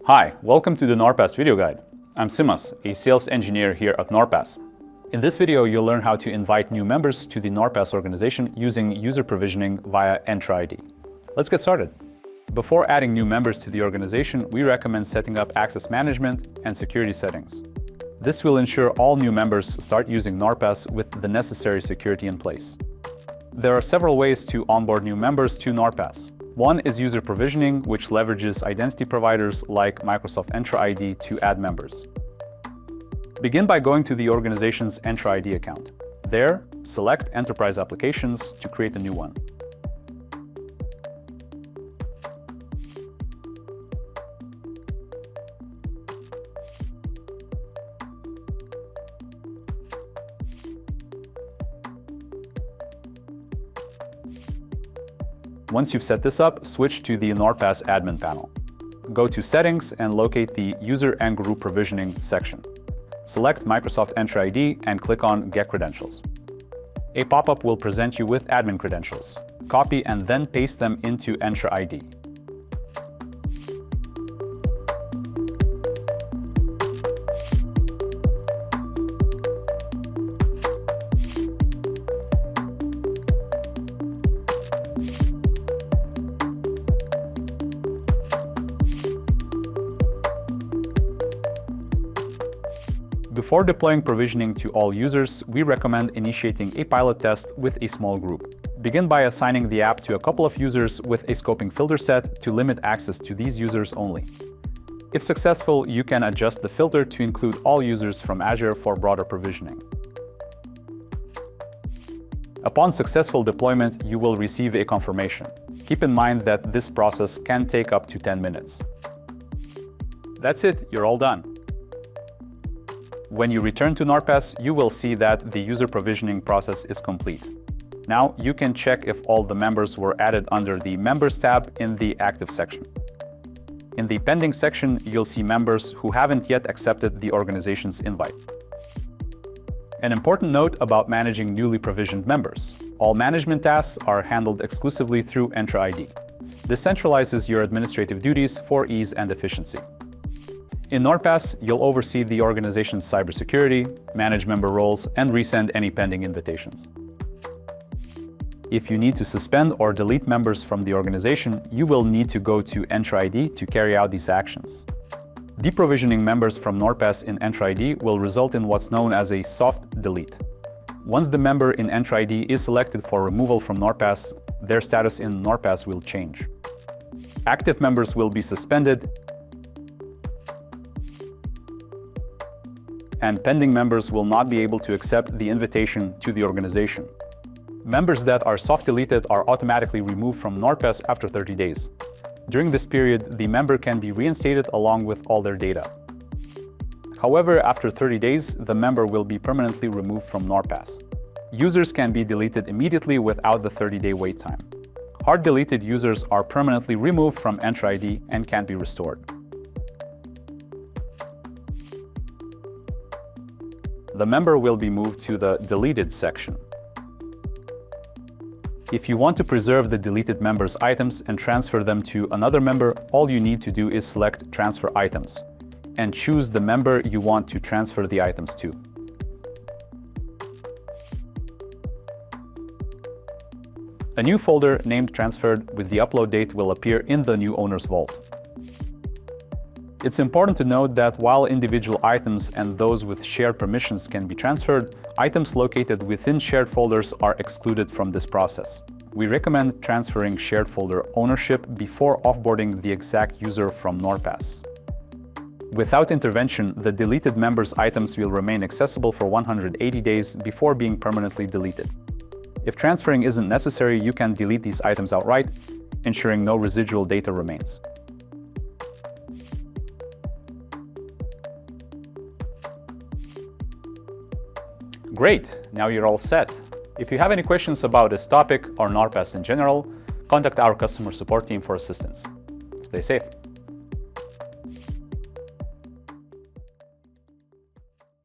Hi, welcome to the NordPass video guide. I'm Simas, a sales engineer here at NordPass. In this video, you'll learn how to invite new members to the NordPass organization using user provisioning via Entra ID. Let's get started. Before adding new members to the organization, we recommend setting up access management and security settings. This will ensure all new members start using NordPass with the necessary security in place. There are several ways to onboard new members to NordPass. One is user provisioning, which leverages identity providers like Microsoft Entra ID to add members. Begin by going to the organization's Entra ID account. There, select Enterprise Applications to create a new one. Once you've set this up, switch to the NordPass admin panel. Go to Settings and locate the User and Group Provisioning section. Select Microsoft Entra ID and click on Get Credentials. A pop-up will present you with admin credentials. Copy and then paste them into Entra ID. Before deploying provisioning to all users, we recommend initiating a pilot test with a small group. Begin by assigning the app to a couple of users with a scoping filter set to limit access to these users only. If successful, you can adjust the filter to include all users from Azure for broader provisioning. Upon successful deployment, you will receive a confirmation. Keep in mind that this process can take up to 10 minutes. That's it, you're all done. When you return to NordPass, you will see that the user provisioning process is complete. Now you can check if all the members were added under the Members tab in the Active section. In the Pending section, you'll see members who haven't yet accepted the organization's invite. An important note about managing newly provisioned members. All management tasks are handled exclusively through Entra ID. This centralizes your administrative duties for ease and efficiency. In NordPass, you'll oversee the organization's cybersecurity, manage member roles, and resend any pending invitations. If you need to suspend or delete members from the organization, you will need to go to Entra ID to carry out these actions. Deprovisioning members from NordPass in Entra ID will result in what's known as a soft delete. Once the member in Entra ID is selected for removal from NordPass, their status in NordPass will change. Active members will be suspended, and pending members will not be able to accept the invitation to the organization. Members that are soft deleted are automatically removed from NordPass after 30 days. During this period, the member can be reinstated along with all their data. However, after 30 days, the member will be permanently removed from NordPass. Users can be deleted immediately without the 30-day wait time. Hard deleted users are permanently removed from Entra ID and can be restored. The member will be moved to the Deleted section. If you want to preserve the deleted member's items and transfer them to another member, all you need to do is select Transfer Items and choose the member you want to transfer the items to. A new folder named Transferred with the upload date will appear in the new owner's vault. It's important to note that while individual items and those with shared permissions can be transferred, items located within shared folders are excluded from this process. We recommend transferring shared folder ownership before offboarding the exact user from NordPass. Without intervention, the deleted members' items will remain accessible for 180 days before being permanently deleted. If transferring isn't necessary, you can delete these items outright, ensuring no residual data remains. Great, now you're all set. If you have any questions about this topic or NordPass in general, contact our customer support team for assistance. Stay safe.